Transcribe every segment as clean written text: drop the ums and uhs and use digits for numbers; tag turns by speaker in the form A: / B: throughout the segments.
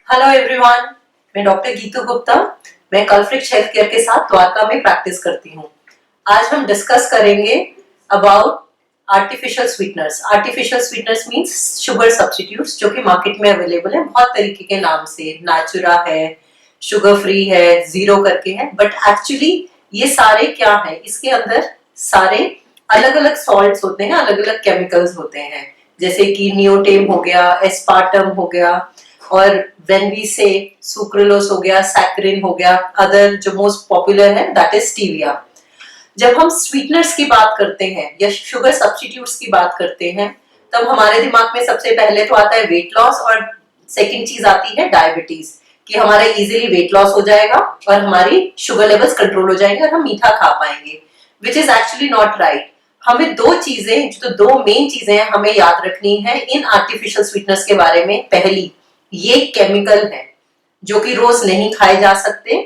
A: Hello everyone, मैं doctor Geetu Gupta. मैं कल्फ्रिक्स health care के साथ द्वारका में प्रैक्टिस करती हूँ। आज हम डिस्कस करेंगे about artificial sweeteners. Artificial sweeteners means sugar substitutes जो कि मार्केट में अवेलेबल है बहुत तरीके के नाम से। नेचुरा है, शुगर फ्री है, जीरो करके है, बट एक्चुअली ये सारे क्या है, इसके अंदर सारे अलग अलग सॉल्ट्स होते हैं, अलग अलग केमिकल्स होते हैं, जैसे कि नियोटेम हो गया, एस्पार्टम हो गया, और व्हेन वी से सुक्रोलोस हो गया, सैकरिन हो गया, अदर जो मोस्ट पॉपुलर है दैट इज स्टीविया। जब हम स्वीटनर्स की बात करते हैं या शुगर सब्स्टिट्यूट्स की बात करते हैं, तब हमारे दिमाग में सबसे पहले तो आता है वेट लॉस, और सेकंड चीज आती है डायबिटीज, कि हमारा इजीली वेट लॉस हो जाएगा और हमारी शुगर लेवल्स कंट्रोल हो जाएंगे और हम मीठा खा पाएंगे, which is actually not right. हमें दो चीजें, जो दो मेन चीजें हमें याद रखनी है इन आर्टिफिशियल स्वीटनर्स के बारे में। पहली, ये केमिकल है जो कि रोज नहीं खाए जा सकते।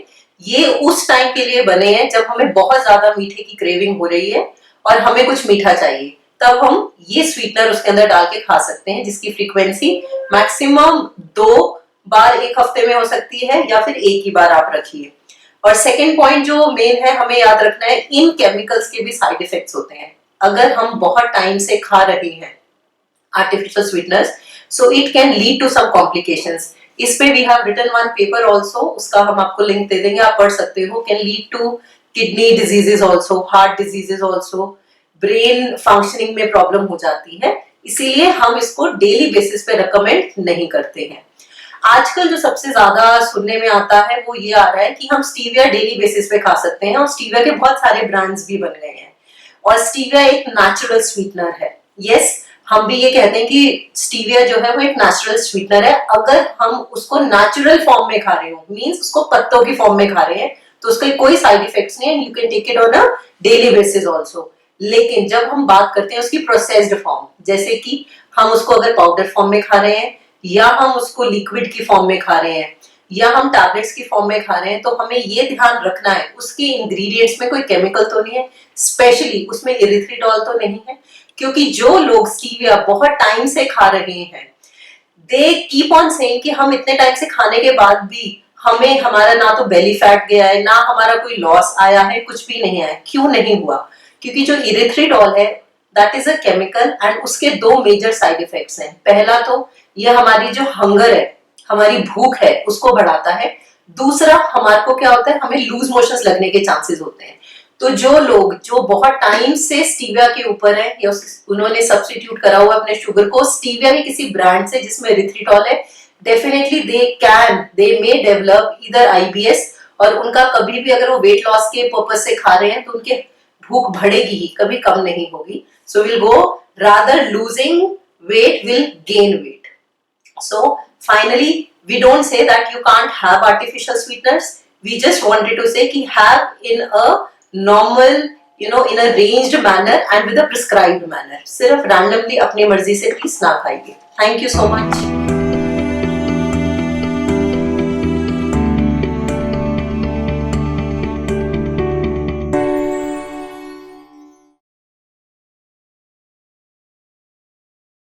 A: ये उस टाइम के लिए बने हैं जब हमें बहुत ज्यादा मीठे की क्रेविंग हो रही है और हमें कुछ मीठा चाहिए, तब हम ये स्वीटनर उसके अंदर डाल के खा सकते हैं, जिसकी फ्रीक्वेंसी मैक्सिमम 2 बार एक हफ्ते में हो सकती है या फिर एक ही बार आप रखिए। और सेकेंड पॉइंट जो मेन है हमें याद रखना है, इन केमिकल्स के भी साइड इफेक्ट्स होते हैं अगर हम बहुत टाइम से खा रहे हैं artificial sweeteners, so it can lead to some complications. इस पे we have written one paper also, उसका हम आपको लिंक दे देंगे, आप पढ़ सकते हो। can lead to kidney diseases also, heart diseases also, brain functioning में प्रॉब्लम हो जाती है, इसीलिए हम इसको डेली बेसिस पे रिकमेंड नहीं करते हैं। आजकल जो सबसे ज्यादा सुनने में आता है वो ये आ रहा है कि हम स्टीविया डेली बेसिस पे खा सकते हैं, और स्टीविया के बहुत सारे ब्रांड्स भी बन गए हैं, और स्टीविया एक नेचुरल स्वीटनर है। यस, हम भी ये कहते हैं कि स्टीविया जो है वो एक नेचुरल स्वीटनर है। अगर हम उसको नेचुरल फॉर्म में खा रहे हो, मींस उसको पत्तों की फॉर्म में खा रहे हैं, तो उसके कोई साइड इफेक्ट्स नहीं है, you can take it on a daily basis also. लेकिन जब हम बात करते हैं उसकी प्रोसेस्ड फॉर्म, जैसे कि हम उसको अगर पाउडर फॉर्म में खा रहे हैं, या हम उसको लिक्विड की फॉर्म में खा रहे हैं, या हम टैबलेट्स की फॉर्म में खा रहे हैं, तो हमें ये ध्यान रखना है उसके इंग्रेडिएंट्स में कोई केमिकल तो नहीं है, स्पेशली उसमें इरिथ्रिटॉल तो नहीं है। क्योंकि जो लोग स्टीविया बहुत टाइम से खा रहे हैं, दे कीप ऑन सेइंग कि हम इतने टाइम से खाने के बाद भी हमें, हमारा ना तो बेली फैट गया है, ना हमारा कोई लॉस आया है, कुछ भी नहीं आया। क्यों नहीं हुआ? क्योंकि जो इरिथ्रिटॉल है that is a chemical, and उसके दो मेजर साइड इफेक्ट्स हैं। पहला तो ये हमारी जो हंगर है, हमारी भूख है, उसको बढ़ाता है। दूसरा, हमारे को क्या होता है, हमें लूज मोशंस लगने के चांसेस होते हैं। तो जो लोग जो बहुत टाइम से स्टीविया के ऊपर है, या उन्होंने सब्स्टिट्यूट करा हुआ अपने शुगर को स्टीविया के किसी ब्रांड से जिसमें इरिथ्रिटॉल है, डेफिनेटली दे मे डेवलप इधर आईबीएस, और उनका कभी भी अगर वो वेट लॉस के पर्पज से खा रहे हैं तो उनके भूख बढ़ेगी ही, कभी कम नहीं होगी। So will go rather losing weight will gain weight. So finally, we don't say that you can't have artificial sweeteners. We just wanted to say कि have in a normal, in a ranged manner and with a prescribed manner. सिर्फ randomly अपनी मर्जी से please ना खाइए। Thank you so much.